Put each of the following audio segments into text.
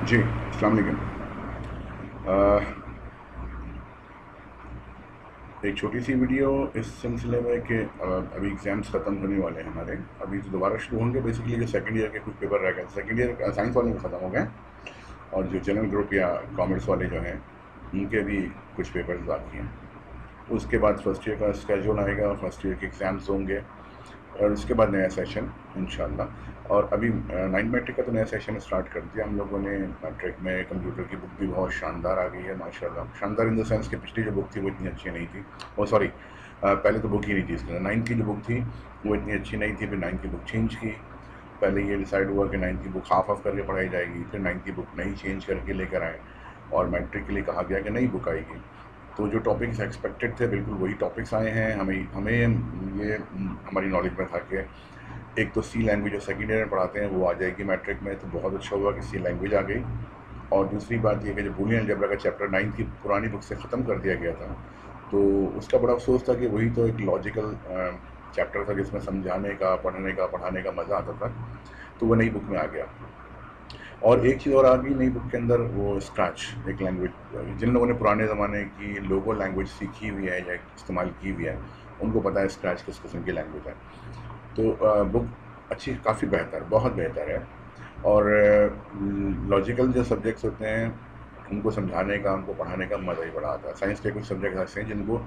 जी, अस्सलाम वालेकुम। एक छोटी सी वीडियो इस सिलसिले में कि अभी एग्ज़ाम्स ख़त्म होने वाले हैं हमारे। अभी तो दोबारा शुरू होंगे। बेसिकली जो सेकंड ईयर के कुछ पेपर रह गए, सेकंड ईयर साइंस वाले के ख़त्म हो गए और जो जनरल ग्रुप या कॉमर्स वाले जो हैं उनके भी कुछ पेपर्स बाकी हैं। उसके बाद फर्स्ट ईयर का स्केड्यूल आएगा, फर्स्ट ईयर के एग्ज़ाम्स होंगे और उसके बाद नया सेशन इंशाल्लाह। और अभी 9 मैट्रिक का तो नया सेशन स्टार्ट कर दिया हम लोगों ने। मैट्रिक में कंप्यूटर की बुक भी बहुत शानदार आ गई है माशाल्लाह। शानदार इन द सेंस कि पिछली जो बुक थी वो इतनी अच्छी नहीं थी। ओ सॉरी, पहले तो बुक ही नहीं थी इसके। 9 की जो बुक थी वो इतनी अच्छी नहीं थी, फिर 9 की बुक चेंज की। पहले ये डिसाइड हुआ कि 9 की बुक हाफ ऑफ करके पढ़ाई जाएगी, फिर 9 की बुक नहीं चेंज करके लेकर आए और मैट्रिक के लिए कहा गया कि नई बुक आएगी। तो जो टॉपिक्स एक्सपेक्टेड थे बिल्कुल वही टॉपिक्स आए हैं। हमें हमें ये हमारी नॉलेज में था कि एक तो सी लैंग्वेज जो सेकेंड ईयर में पढ़ाते हैं वो आ जाएगी मैट्रिक में, तो बहुत अच्छा हुआ कि सी लैंग्वेज आ गई। और दूसरी बात ये कि जो बूलियन अलजेब्रा का चैप्टर 9 की पुरानी बुक से ख़त्म कर दिया गया था, तो उसका बड़ा अफसोस था कि वही तो एक लॉजिकल चैप्टर था जिसमें समझाने का, पढ़ने का, पढ़ाने का मज़ा आता था, तो वो नई बुक में आ गया। और एक चीज़ और आ गई नई बुक के अंदर, वो स्क्रैच एक लैंग्वेज। जिन लोगों ने पुराने ज़माने की लोगो लैंग्वेज सीखी हुई है या इस्तेमाल की हुई है उनको पता है स्क्रैच किस किस्म की लैंग्वेज है। तो बुक अच्छी, काफ़ी बेहतर, बहुत बेहतर है। और लॉजिकल जो सब्जेक्ट्स होते हैं उनको समझाने का, उनको पढ़ाने का मज़ा ही बड़ा आता है। साइंस के कुछ सब्जेक्ट ऐसे हैं जिनको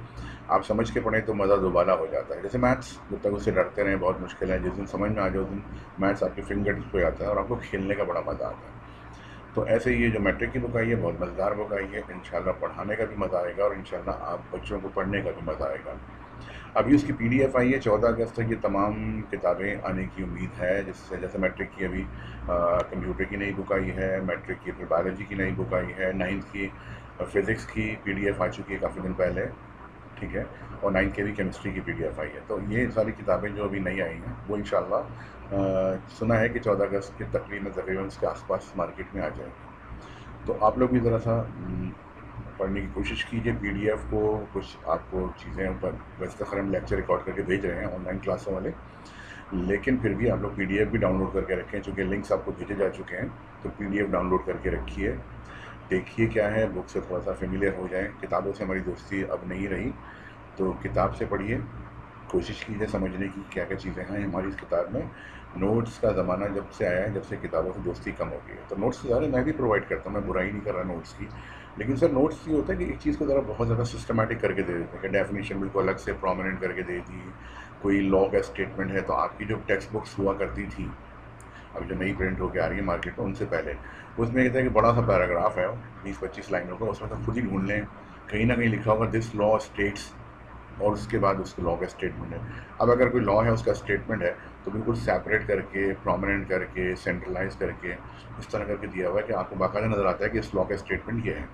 आप समझ के पढ़ें तो मज़ा दोबारा हो जाता है। जैसे मैथ्स, जब तक उससे डरते रहें बहुत मुश्किल है, जिस दिन समझ में आ जाए उस दिन मैथ्स आपके फिंगर टिप्स पे आता है और आपको खेलने का बड़ा मज़ा आता है। तो ऐसे ही ये जो मैट्रिक की बुक आई है बहुत मज़ेदार बुक आई है। इंशाल्लाह पढ़ाने का भी मज़ा आएगा और इंशाल्लाह आप बच्चों को पढ़ने का भी मज़ा आएगा। अभी उसकी पीडीएफ आई है, 14 अगस्त तक ये तमाम किताबें आने की उम्मीद है। जिससे जैसे मैट्रिक की अभी कंप्यूटर की नई बुक आई है, मैट्रिक की फिर बायोलॉजी की नई बुक आई है, 9th की फिज़िक्स की पीडीएफ आ चुकी है काफ़ी दिन पहले, ठीक है। और 9th की भी केमिस्ट्री की पीडीएफ आई है। तो ये सारी किताबें जो अभी नई आई हैं वो इंशाल्लाह सुना है कि 14 अगस्त के तकरीबन उसके आसपास मार्केट में आ जाएगी। तो आप लोग भी ज़रा सा पढ़ने की कोशिश कीजिए पीडीएफ को। कुछ आपको चीज़ें ऊपर, वैसे तो खैर हम लेक्चर रिकॉर्ड करके भेज रहे हैं ऑनलाइन क्लासों वाले, लेकिन फिर भी आप लोग पीडीएफ भी डाउनलोड करके रखें। चूँकि लिंक्स आपको भेजे जा चुके हैं, तो पीडीएफ डाउनलोड करके रखिए। देखिए क्या है, बुक से थोड़ा सा फेमिलियर हो जाएँ। किताबों से हमारी दोस्ती अब नहीं रही, तो किताब से पढ़िए, कोशिश कीजिए समझने की क्या क्या चीज़ें हैं हमारी इस किताब में। नोट्स का ज़माना जब से आया है, जब से किताबों से दोस्ती कम हो गई है, तो नोट्स से ज़्यादा मैं भी प्रोवाइड करता हूँ, मैं बुराई नहीं कर रहा नोट्स की। लेकिन सर नोट्स ये होता है कि एक चीज़ को ज़रा बहुत ज़्यादा सिस्टमैटिक करके दे देते हैं कि डेफिनेशन बिल्कुल अलग से प्रोमिनेंट करके दे दी। कोई लॉ का स्टेटमेंट है तो आपकी जो टेक्स्ट बुक्स हुआ करती थी, अब जो नई प्रिंट होकर आ रही है मार्केट में उनसे पहले, उसमें कहता है कि बड़ा सा पैराग्राफ है 20-25 लाइनों का, उसमें तो खुद ही ढूंढ लें, कहीं ना कहीं लिखा होगा दिस लॉ स्टेट्स, और उसके बाद उसके लॉ का स्टेटमेंट है। अब अगर कोई लॉ है उसका स्टेटमेंट है तो बिल्कुल सेपरेट करके, प्रोमिनेंट करके, सेंट्रलाइज करके, इस तरह करके दिया हुआ है कि आपको बाकायदा नज़र आता है कि इस लॉ का स्टेटमेंट ये है।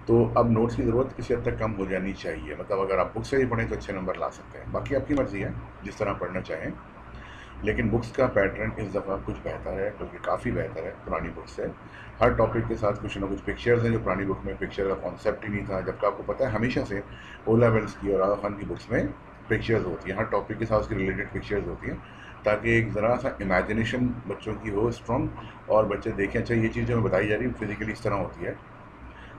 तो अब नोट्स की ज़रूरत किसी हद तक कम हो जानी चाहिए। मतलब अगर आप बुक से ही पढ़ें तो अच्छे नंबर ला सकते हैं, बाकी आपकी मर्ज़ी है जिस तरह पढ़ना चाहें। लेकिन बुक्स का पैटर्न इस दफ़ा कुछ बेहतर है, बल्कि काफ़ी बेहतर है पुरानी बुक से। हर टॉपिक के साथ कुछ ना कुछ पिक्चर्स हैं, जो पुरानी बुक में पिक्चर का कॉन्सेप्ट ही नहीं था। जबकि आपको पता है हमेशा से ओ लेवल्स की और आगा खान की बुक्स में पिक्चर्स होती हैं, हर टॉपिक के साथ उसकी रिलेटेड पिक्चर्स होती हैं, ताकि एक ज़रा सा इमेजिनेशन बच्चों की हो स्ट्रॉन्ग, और बच्चे देखें अच्छा ये चीज़ जो हमें बताई जा रही है फिजिकली इस तरह होती है।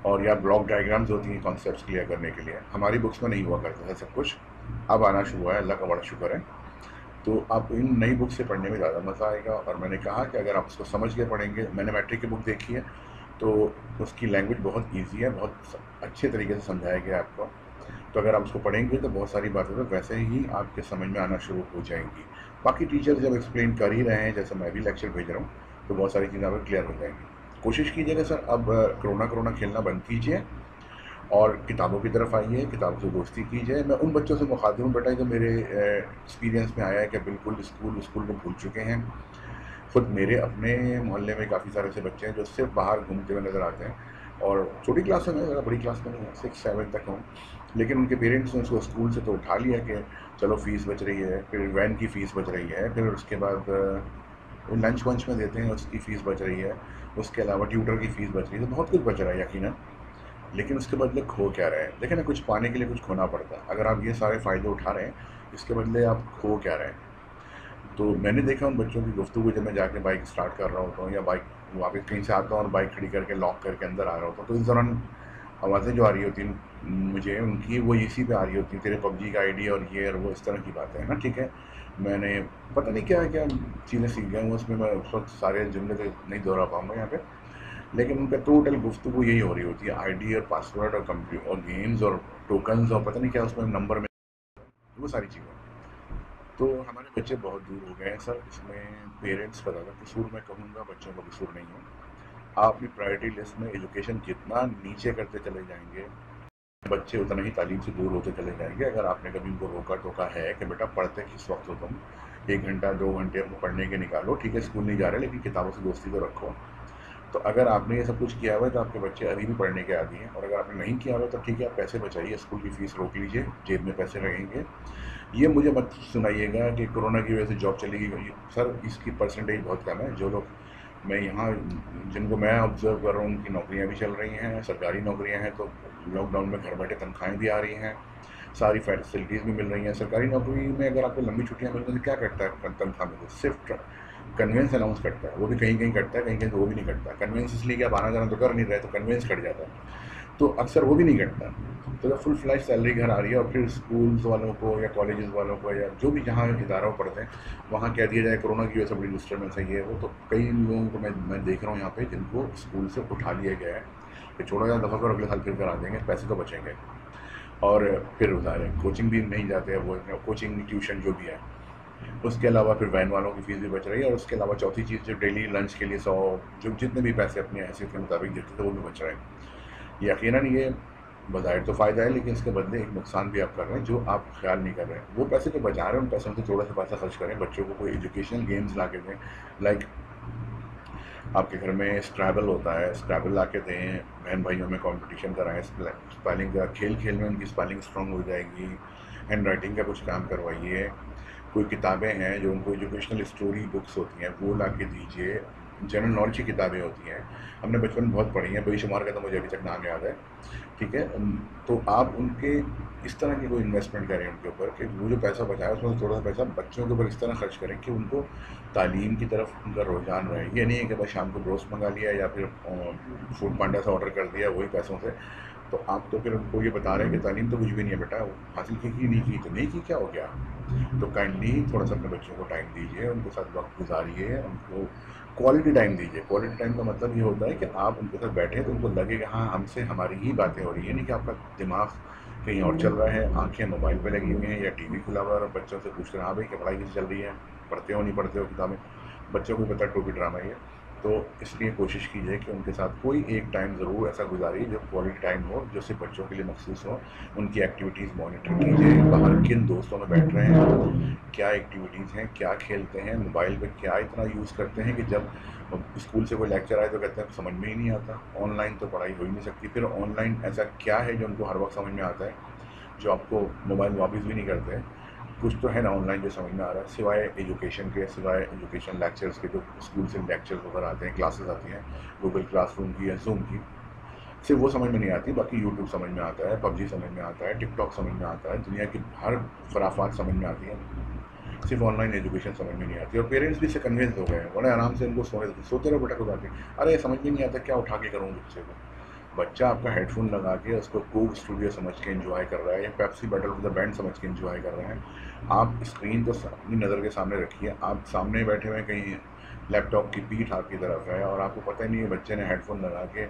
और या ब्लॉक डायग्राम्स होती हैं कॉन्सेप्ट्स क्लियर करने के लिए। हमारी बुक्स में नहीं हुआ करता था सब कुछ, अब आना शुरू हुआ है, अल्लाह का बड़ा शुक्र है। तो आप इन नई बुक से पढ़ने में ज़्यादा मज़ा आएगा। और मैंने कहा कि अगर आप उसको समझ के पढ़ेंगे, मैंने मैट्रिक की बुक देखी है तो उसकी लैंग्वेज बहुत ईजी है, बहुत अच्छे तरीके से समझाया गया है आपको। तो अगर आप उसको पढ़ेंगे तो बहुत सारी बातें तो वैसे ही आपके समझ में आना शुरू हो जाएंगी। बाकी टीचर्स जब एक्सप्लेन कर ही रहे हैं, जैसे मैं भी लेक्चर भेज रहा हूँ, तो बहुत सारी चीज़ें आपको क्लियर हो जाएंगी। कोशिश कीजिएगा सर, अब कोरोना कोरोना खेलना बंद कीजिए और किताबों की तरफ आइए, किताबों से दोस्ती कीजिए। मैं उन बच्चों से मुखातिब हूँ बेटा जो मेरे एक्सपीरियंस में आया है कि बिल्कुल स्कूल को भूल चुके हैं। खुद मेरे अपने मोहल्ले में काफ़ी सारे ऐसे बच्चे हैं जो सिर्फ बाहर घूमते हुए नज़र आते हैं, और छोटी क्लास में, ज़्यादा बड़ी क्लास में नहीं है, 6-7 तक हूँ। लेकिन उनके पेरेंट्स ने उसको स्कूल से तो उठा लिया कि चलो फ़ीस बच रही है, फिर वैन की फ़ीस बच रही है, फिर उसके बाद वो लंच वंच में देते हैं उसकी फ़ीस बच रही है, उसके अलावा ट्यूटर की फ़ीस बच रही है, तो बहुत कुछ बच रहा है यकीनन। लेकिन उसके बदले खो क्या रहे हैं? देखिए ना, कुछ पाने के लिए कुछ खोना पड़ता है। अगर आप ये सारे फ़ायदे उठा रहे हैं, इसके बदले आप खो क्या रहे हैं? तो मैंने देखा उन बच्चों की गुफ्तगू जब मैं जाके बाइक स्टार्ट कर रहा होता हूँ या बाइक वापस कहीं से आता हूँ और बाइक खड़ी करके लॉक करके अंदर आ रहा होता हूँ, तो इस दौरान आवाज़ें जो आ रही होती हैं मुझे उनकी, वो इसी पे आ रही होती हैं, तेरे पबजी का आईडी और ये और वो, इस तरह की बातें हैं ना। ठीक है, मैंने पता नहीं क्या क्या चीज़ें सीख गया हूँ उसमें, मैं उस वक्त सारे जुमले तो नहीं दोहरा पाऊँगा यहाँ पे, लेकिन उनका टोटल गुफ्तगू यही हो रही होती है, आईडी और पासवर्ड और कंप्यूटर और गेम्स और टोकन्स और पता नहीं क्या उसमें नंबर में, वो सारी चीज़ें। तो हमारे बच्चे बहुत दूर हो गए हैं सर, इसमें पेरेंट्स का ज़्यादा कसूर मैं कहूँगा, बच्चों का कसूर नहीं है। आप अपनी प्रायोरिटी लिस्ट में एजुकेशन जितना नीचे करते चले जाएंगे, बच्चे उतना ही तालीम से दूर होते चले जाएंगे। अगर आपने कभी उनको रोका टोका है कि बेटा पढ़ते किस वक्त हो तुम, 1 घंटा 2 घंटे अपने पढ़ने के निकालो, ठीक है स्कूल नहीं जा रहे लेकिन किताबों से दोस्ती तो रखो। तो अगर आपने ये सब कुछ किया हुआ है तो आपके बच्चे अभी भी पढ़ने के आदी हैं, और अगर आपने नहीं किया हुआ तो ठीक है, आप पैसे बचाइए, स्कूल की फ़ीस रोक लीजिए, जेब में पैसे रहेंगे। ये मुझे मत सुनाइएगा कि कोरोना की वजह से जॉब चली गई, सर इसकी परसेंटेज बहुत कम है। जो लोग मैं यहाँ जिनको मैं ऑब्जर्व कर रहा हूँ उनकी नौकरियाँ भी चल रही हैं, सरकारी नौकरियाँ हैं, तो लॉकडाउन में घर बैठे तनख्वाहें भी आ रही हैं, सारी फैसिलिटीज़ भी मिल रही हैं। सरकारी नौकरी में अगर आपको लंबी छुट्टियाँ मिलती हैं तो क्या करता है तनख्वाह में, सिर्फ कन्वेंस अनाउंस करता है, वो भी कहीं कहीं करता है, कहीं कहीं तो वो भी नहीं करता। कन्वेंस इसलिए कि आप आना जाना तो कर नहीं रहे, तो कन्वेंस कट जाता है, तो अक्सर वो भी नहीं करता। तो जब फुल फ्लैश सैलरी घर आ रही है और फिर स्कूल्स वालों को या कॉलेजेस वालों को या जो भी जहाँ इदारा पढ़ते हैं वहाँ कह दिया जाए कोरोना की वजह से बड़ी डिस्टर्बेंस है, ये वो, तो कई लोगों को मैं देख रहा हूँ यहाँ पे जिनको स्कूल से उठा लिया गया है कि छोड़ो यार दफ़ा करो, अगले साल फिर करा देंगे, पैसे तो बचेंगे। और फिर उधार है, कोचिंग भी नहीं जाते हैं वो, कोचिंग ट्यूशन जो भी है, उसके अलावा फिर वैन वालों की फ़ीस भी बच रही है, और उसके अलावा चौथी चीज़ जो डेली लंच के लिए 100 जो जितने भी पैसे अपनी हैसियत के मुताबिक देते थे वो भी बच रहे हैं। यकीनन ये बज़ाहिर तो फ़ायदा है, लेकिन इसके बदले एक नुकसान भी आप कर रहे हैं जो आप ख्याल नहीं कर रहे हैं। वो पैसे जो बचा रहे हैं उन पैसों से थोड़ा सा पैसा खर्च करें, बच्चों को कोई एजुकेशनल गेम्स ला के दें। लाइक आपके घर में स्क्रैबल होता है, स्क्रैबल ला के दें, बहन भाइयों में कंपटीशन कराएं, स्पेलिंग का खेल खेल में उनकी स्पेलिंग स्ट्रांग हो जाएगी, हैंड राइटिंग का कुछ काम करवाइए। कोई किताबें हैं जो उनको एजुकेशनल स्टोरी बुक्स होती हैं वो ला के दीजिए, जनरल नॉलेज की किताबें होती हैं, हमने बचपन में बहुत पढ़ी हैं, बेशुमार का तो मुझे अभी तक नाम याद है। ठीक है, तो आप उनके इस तरह की कोई इन्वेस्टमेंट करें उनके ऊपर कि वो जो पैसा बचाए उसमें से थोड़ा सा पैसा बच्चों के ऊपर इस तरह खर्च करें कि उनको तालीम की तरफ उनका रुझान रहे। ये नहीं है कि बस शाम को ब्रोस्ट मंगा लिया या फिर फूड पांडा से ऑर्डर कर दिया वही पैसों से, तो आप तो फिर उनको ये बता रहे हैं कि तालीम तो कुछ भी नहीं है बेटा, वो हासिल की नहीं की तो नहीं की, क्या हो गया। तो काइंडली थोड़ा सा अपने बच्चों को टाइम दीजिए, उनके साथ वक्त गुजारिए, उनको क्वालिटी टाइम दीजिए। क्वालिटी टाइम का मतलब ये होता है कि आप उनके साथ बैठे तो उनको लगे कि हाँ हमसे हमारी ही बातें हो रही है, नहीं कि आपका दिमाग कहीं और चल रहा है, आंखें मोबाइल पे लगी हुई हैं या टीवी खुला हुआ है और बच्चों से पूछ रहे हैं हाँ भाई क्या पढ़ाई कैसी चल रही है, पढ़ते हो नहीं पढ़ते हो किताबें। बच्चों को पता टोपी ड्रामा ही है, तो इसलिए कोशिश कीजिए कि उनके साथ कोई एक टाइम ज़रूर ऐसा गुजारिए जो क्वालिटी टाइम हो, जो सिर्फ बच्चों के लिए मखसूस हो। उनकी एक्टिविटीज़ मॉनिटर कीजिए, बाहर किन दोस्तों में बैठ रहे हैं, क्या एक्टिविटीज़ हैं, क्या खेलते हैं, मोबाइल पे क्या इतना यूज़ करते हैं कि जब स्कूल से कोई लेक्चर आए तो कहते हैं समझ में ही नहीं आता, ऑनलाइन तो पढ़ाई हो ही नहीं सकती। फिर ऑनलाइन ऐसा क्या है जो उनको हर वक्त समझ में आता है, जो आपको मोबाइल वापस भी नहीं करते हैं। कुछ तो है ना ऑनलाइन जो समझ में आ रहा है, सिवाय एजुकेशन के, सिवाय एजुकेशन लेक्चर्स के, जो स्कूल से लेक्चर्स वगैरह आते हैं, क्लासेस आती हैं गूगल क्लासरूम की या जूम की, सिर्फ वो समझ में नहीं आती, बाकी यूट्यूब समझ में आता है, पबजी समझ में आता है, टिकटॉक समझ में आता है, दुनिया की हर खराफात समझ में आती है, सिर्फ ऑनलाइन एजुकेशन समझ में नहीं आती। और पेरेंट्स भी इससे कन्विंस हो गए हैं, बड़े आराम से उनको सोते रहो बेटा खुदा के, अरे समझ में नहीं आता क्या उठा के करूँगी बच्चे को। बच्चा आपका हेडफोन लगा के उसको कोक स्टूडियो समझ के एंजॉय कर रहा है या Pepsi battle of the band समझ के एंजॉय कर रहे हैं। आप स्क्रीन तो अपनी नज़र के सामने रखिए, आप सामने बैठे हुए कहीं लैपटॉप की पीठ आपकी तरफ है और आपको पता ही नहीं है बच्चे ने हेडफोन लगा के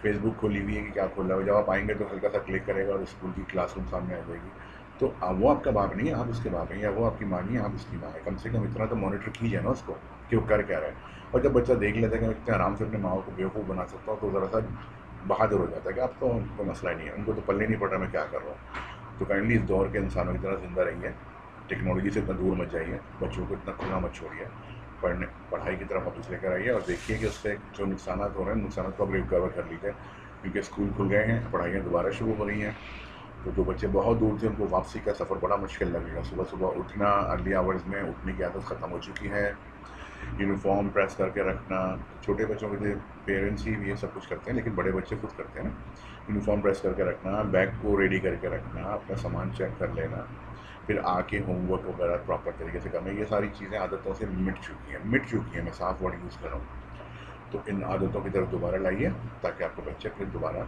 फेसबुक खोली हुई है कि क्या खोला हुआ है। जब आप आएंगे तो हल्का सा क्लिक करेगा और स्कूल की क्लासरूम सामने आ जाएगी। तो वो आपका बाप नहीं है, आप उसके बाप हैं, या वो आपकी माँ नहीं है, आप उसकी माँ है। कम से कम इतना तो मॉनिटर कीजिए ना उसको कि वो कर क्या रहा है। और जब बच्चा देख लेता है कि मैं इतने आराम से अपने माँ को बेवकूफ़ बना सकता हूँ तो ज़रा सा बहादुर हो जाता है कि अब तो कोई मसला नहीं है, उनको तो पल्ले नहीं पड़ रहा मैं क्या कर रहा हूँ। तो काइंडली इस दौर के इंसानों की तरह ज़िंदा रहिए, टेक्नोलॉजी से इतना दूर मत जाइए, बच्चों को इतना खुला मत छोड़िए, पढ़ाई की तरफ वापस लेकर आइए और देखिए कि उससे जो नुकसान हो रहे हैं नुकसान को आप रिकवर कर लीजिए, क्योंकि स्कूल खुल गए हैं, पढ़ाइयाँ दोबारा शुरू हो रही हैं। तो जो बच्चे बहुत दूर थे उनको वापसी का सफ़र बड़ा मुश्किल लगेगा। सुबह सुबह उठना, अर्ली आवर्स में उठने की आदत ख़त्म हो चुकी है, यूनिफॉर्म प्रेस करके रखना, छोटे बच्चों के लिए पेरेंट्स ही ये सब कुछ करते हैं लेकिन बड़े बच्चे खुद करते हैं ना। यूनिफॉर्म प्रेस करके रखना, बैग को रेडी करके रखना, अपना सामान चेक कर लेना, फिर आके होमवर्क वगैरह प्रॉपर तरीके से करना, ये सारी चीज़ें आदतों से मिट चुकी हैं, मैं साफ वर्ड यूज़ कर रहा हूँ। तो इन आदतों की तरफ दोबारा लाइए ताकि आपके बच्चे फिर दोबारा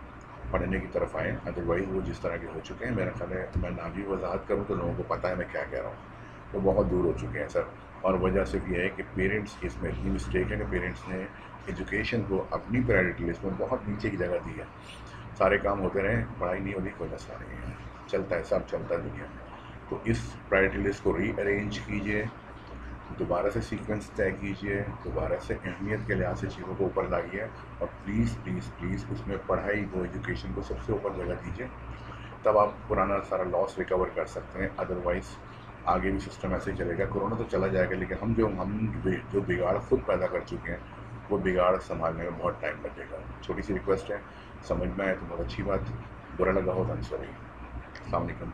पढ़ने की तरफ आएँ, अदरवाइज़ वो जिस तरह के हो चुके हैं, मेरा ख्याल है मैं ना भी वजाहत करूँ तो लोगों को पता है मैं क्या कह रहा हूँ, वो बहुत दूर हो चुके हैं सर। और वजह सिर्फ ये है कि पेरेंट्स की इसमें इतनी मिस्टेक है कि पेरेंट्स ने एजुकेशन को अपनी प्रायोरिटी लिस्ट में बहुत नीचे की जगह दी है। सारे काम होते रहे, पढ़ाई नहीं होती, कोई मसला नहीं है, चलता है, सब चलता है दुनिया में। तो इस प्रायोरिटी लिस्ट को रीअरेंज कीजिए, दोबारा से सीक्वेंस तय कीजिए, दोबारा से अहमियत के लिहाज से चीज़ों को ऊपर लाइए और प्लीज़ प्लीज़ प्लीज़ उसमें पढ़ाई को, एजुकेशन को सबसे ऊपर जगह दीजिए। तब आप पुराना सारा लॉस रिकवर कर सकते हैं, अदरवाइज़ आगे भी सिस्टम ऐसे ही चलेगा। कोरोना तो चला जाएगा, लेकिन जो बिगाड़ खुद पैदा कर चुके हैं, वो बिगाड़ संभालने में बहुत टाइम लगेगा। छोटी सी रिक्वेस्ट है, समझ में आए तो बहुत अच्छी बात, बुरा लगा हो तो सॉरी। अस्सलाम वालेकुम।